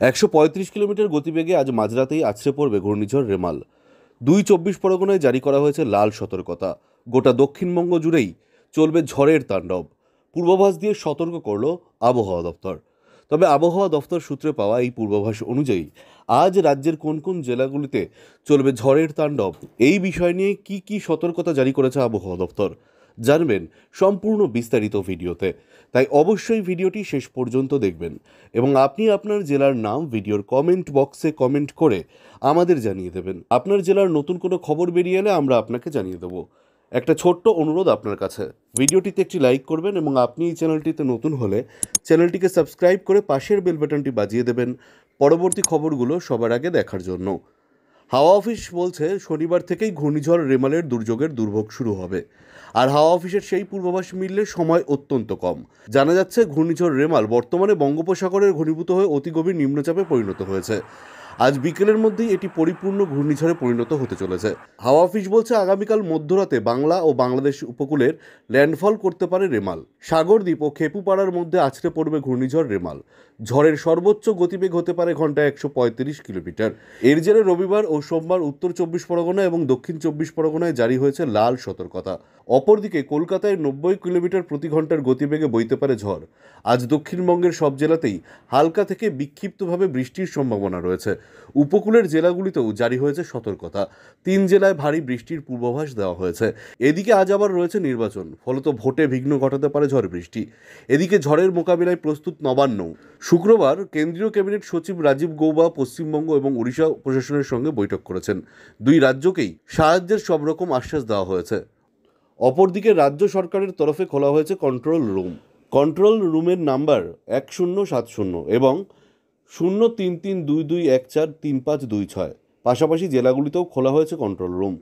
135 kilometre গতিবেগে আজ মাঝরাতেই আছড়ে পড়বে ঘূর্ণিঝড় রেমাল। 24 পরগনায় জারি করা হয়েছে লাল সতর্কতা। গোটা দক্ষিণবঙ্গ জুড়েই চলবে ঝড়ের তাণ্ডব। পূর্বাভাস দিয়ে সতর্ক করল আবহাওয়া দপ্তর। তবে আবহাওয়া দপ্তর সূত্রে পাওয়া এই পূর্বাভাস অনুযায়ী আজ রাজ্যের কোন কোন জেলাগুলিতে চলবে ঝড়ের তাণ্ডব, এই বিষয় নিয়ে কি সতর্কতা জারি করেছে আবহাওয়া দপ্তর জানবেন সম্পূর্ণ বিস্তারিত ভিডিওতে। তাই অবশ্যই ভিডিওটি শেষ পর্যন্ত দেখবেন এবং আপনি আপনার জেলার নাম ভিডিওর কমেন্ট বক্সে কমেন্ট করে আমাদের জানিয়ে দেবেন। আপনার জেলার নতুন কোনো খবর বেরিয়ে এলে আমরা আপনাকে জানিয়ে দেব। একটা ছোট্ট অনুরোধ আপনার কাছে, ভিডিওটিতে একটি লাইক করবেন এবং আপনি এই চ্যানেলটিতে নতুন হলে চ্যানেলটিকে সাবস্ক্রাইব করে পাশের বেল বাটনটি বাজিয়ে দেবেন পরবর্তী খবরগুলো সবার আগে দেখার জন্য। হাওয়া অফিস বলছে শনিবার থেকেই ঘূর্ণিঝড় রেমালের দুর্যোগের দুর্ভোগ শুরু হবে। আর হাওয়া অফিসের সেই পূর্বাভাস মিললে সময় অত্যন্ত কম। জানা যাচ্ছে ঘূর্ণিঝড় রেমাল বর্তমানে বঙ্গোপসাগরের ঘনীভূত হয়ে অতি গভীর নিম্নচাপে পরিণত হয়েছে। আজ বিকেলের মধ্যেই এটি পরিপূর্ণ ঘূর্ণিঝড়ে পরিণত হতে চলেছে। হাওয়া অফিস বলছে আগামীকাল মধ্যরাতে বাংলা ও বাংলাদেশ উপকূলের ল্যান্ডফল করতে পারে রেমাল। সাগরদ্বীপ ও খেপুপাড়ার মধ্যে আছড়ে পড়বে ঘূর্ণিঝড় রেমাল। ঝড়ের সর্বোচ্চ গতিবেগ হতে পারে ঘন্টায় 135 কিলোমিটার। এর জেরে রবিবার ও সোমবার উত্তর 24 পরগনা এবং দক্ষিণ 24 পরগনায় জারি হয়েছে লাল সতর্কতা। অপরদিকে কলকাতায় 90 কিলোমিটার প্রতি ঘন্টার গতিবেগে বইতে পারে ঝড়। আজ দক্ষিণবঙ্গের সব জেলাতেই হালকা থেকে বিক্ষিপ্তভাবে বৃষ্টির সম্ভাবনা রয়েছে। উপকূলের জেলাগুলিতেও জারি হয়েছে সতর্কতা। 3 জেলায় ভারী বৃষ্টির পূর্বাভাস দেওয়া হয়েছে। এদিকে আজ আবার রয়েছে নির্বাচন, ফলত ভোটে বিঘ্ন ঘটাতে পারে ঝড় বৃষ্টি। এদিকে ঝড়ের মোকাবিলায় প্রস্তুত নবান্ন। শুক্রবার কেন্দ্রীয় ক্যাবিনেট সচিব রাজীব গৌবা পশ্চিমবঙ্গ এবং ওড়িশা প্রশাসনের সঙ্গে বৈঠক করেছেন। দুই রাজ্যকেই সাহায্যের সব রকম আশ্বাস দেওয়া হয়েছে। অপরদিকে রাজ্য সরকারের তরফে খোলা হয়েছে কন্ট্রোল রুম। কন্ট্রোল রুমের নাম্বার 1070 এবং 033221435526। পাশাপাশি জেলাগুলিতেও খোলা হয়েছে কন্ট্রোল রুম।